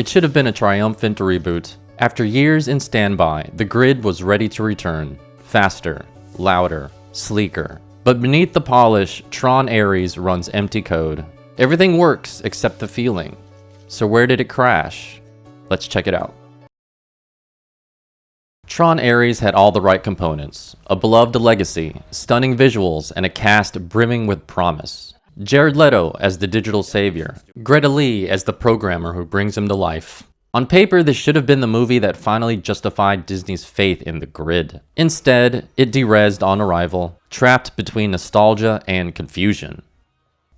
It should have been a triumphant reboot. After years in standby, the grid was ready to return. Faster, louder, sleeker. But beneath the polish, Tron Ares runs empty code. Everything works except the feeling. So where did it crash? Let's check it out. Tron Ares had all the right components. A beloved legacy, stunning visuals, and a cast brimming with promise. Jared Leto as the digital savior. Greta Lee as the programmer who brings him to life. On paper, this should have been the movie that finally justified Disney's faith in the grid. Instead, it derezzed on arrival, trapped between nostalgia and confusion.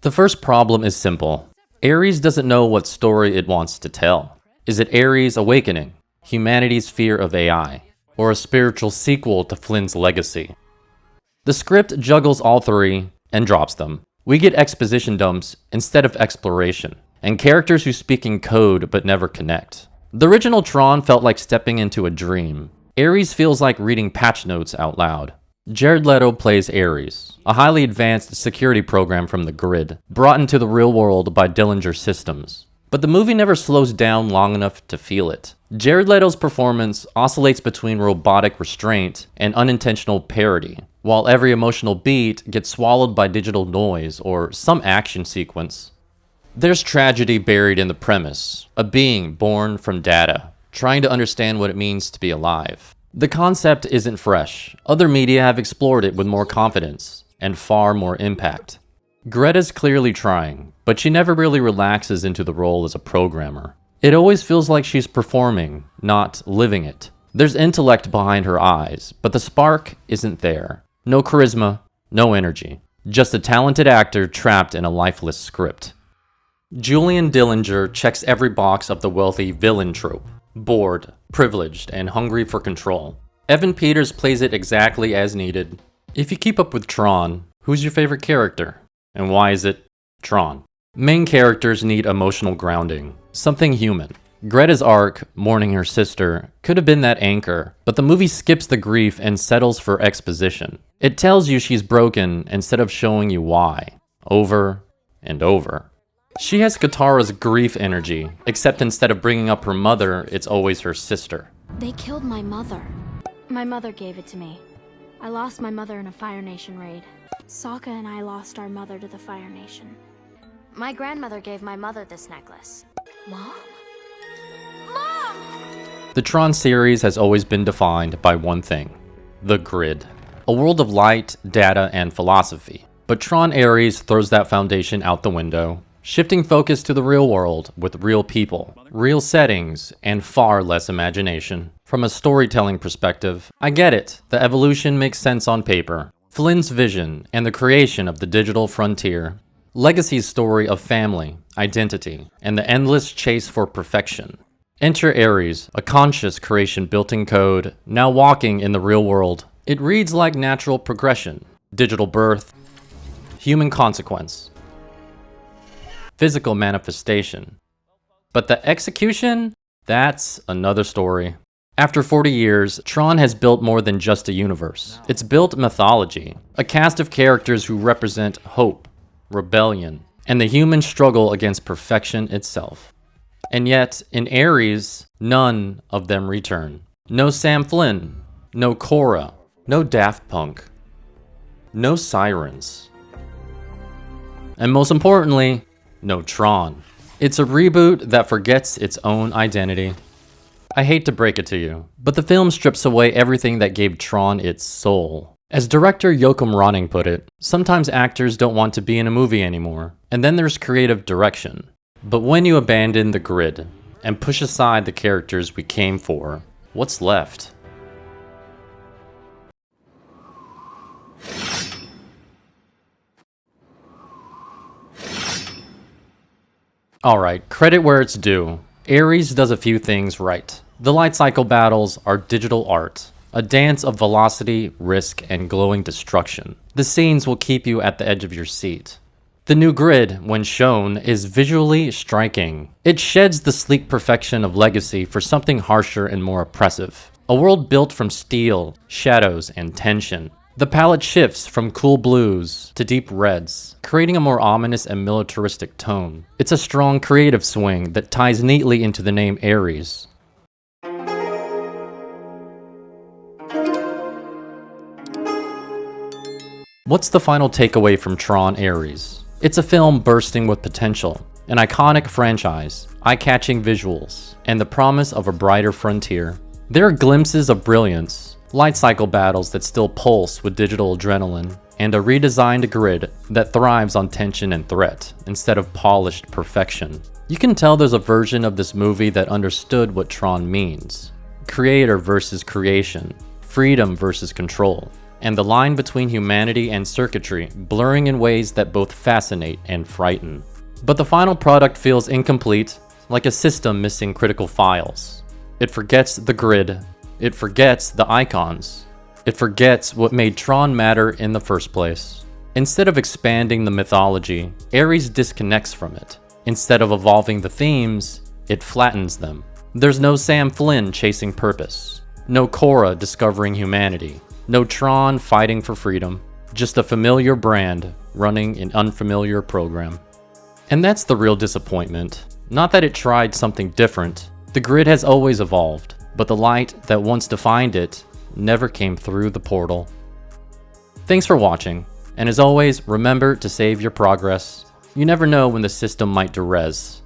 The first problem is simple. Ares doesn't know what story it wants to tell. Is it Ares' awakening, humanity's fear of AI, or a spiritual sequel to Flynn's legacy? The script juggles all three and drops them. We get exposition dumps instead of exploration, and characters who speak in code but never connect. The original Tron felt like stepping into a dream. Ares feels like reading patch notes out loud. Jared Leto plays Ares, a highly advanced security program from the grid, brought into the real world by Dillinger Systems. But the movie never slows down long enough to feel it. Jared Leto's performance oscillates between robotic restraint and unintentional parody, while every emotional beat gets swallowed by digital noise or some action sequence. There's tragedy buried in the premise, a being born from data, trying to understand what it means to be alive. The concept isn't fresh. Other media have explored it with more confidence and far more impact. Greta's clearly trying, but she never really relaxes into the role as a programmer. It always feels like she's performing, not living it. There's intellect behind her eyes, but the spark isn't there. No charisma, no energy. Just a talented actor trapped in a lifeless script. Julian Dillinger checks every box of the wealthy villain trope. Bored, privileged, and hungry for control. Evan Peters plays it exactly as needed. If you keep up with Tron, who's your favorite character? And why is it Tron? Main characters need emotional grounding, something human. Greta's arc, mourning her sister, could have been that anchor, but the movie skips the grief and settles for exposition. It tells you she's broken instead of showing you why, over and over. She has Katara's grief energy, except instead of bringing up her mother, it's always her sister. They killed my mother. My mother gave it to me. I lost my mother in a Fire Nation raid. Sokka and I lost our mother to the Fire Nation. My grandmother gave my mother this necklace. Mom? The Tron series has always been defined by one thing: the grid. A world of light, data, and philosophy. But Tron Ares throws that foundation out the window, shifting focus to the real world with real people, real settings, and far less imagination. From a storytelling perspective, I get it. The evolution makes sense on paper. Flynn's vision and the creation of the digital frontier. Legacy's story of family, identity, and the endless chase for perfection. Enter Ares, a conscious creation built in code, now walking in the real world. It reads like natural progression, digital birth, human consequence, physical manifestation. But the execution? That's another story. After 40 years, Tron has built more than just a universe. It's built mythology, a cast of characters who represent hope, rebellion, and the human struggle against perfection itself. And yet, in Ares, none of them return. No Sam Flynn, no Korra, no Daft Punk, no Sirens. And most importantly, no Tron. It's a reboot that forgets its own identity. I hate to break it to you, but the film strips away everything that gave Tron its soul. As director Joachim Ronning put it, sometimes actors don't want to be in a movie anymore, and then there's creative direction. But when you abandon the grid and push aside the characters we came for, what's left? Alright, credit where it's due. Ares does a few things right. The light cycle battles are digital art, a dance of velocity, risk, and glowing destruction. The scenes will keep you at the edge of your seat. The new grid, when shown, is visually striking. It sheds the sleek perfection of Legacy for something harsher and more oppressive. A world built from steel, shadows, and tension. The palette shifts from cool blues to deep reds, creating a more ominous and militaristic tone. It's a strong creative swing that ties neatly into the name Ares. What's the final takeaway from Tron Ares? It's a film bursting with potential, an iconic franchise, eye-catching visuals, and the promise of a brighter frontier. There are glimpses of brilliance, light cycle battles that still pulse with digital adrenaline, and a redesigned grid that thrives on tension and threat instead of polished perfection. You can tell there's a version of this movie that understood what Tron means. Creator versus creation, freedom versus control, and the line between humanity and circuitry blurring in ways that both fascinate and frighten. But the final product feels incomplete, like a system missing critical files. It forgets the grid, it forgets the icons, it forgets what made Tron matter in the first place. Instead of expanding the mythology, Ares disconnects from it. Instead of evolving the themes, it flattens them. There's no Sam Flynn chasing purpose, no Korra discovering humanity, no Tron fighting for freedom, just a familiar brand running an unfamiliar program. And that's the real disappointment. Not that it tried something different. The grid has always evolved, but the light that once defined it never came through the portal. Thanks for watching, and as always, remember to save your progress. You never know when the system might duress.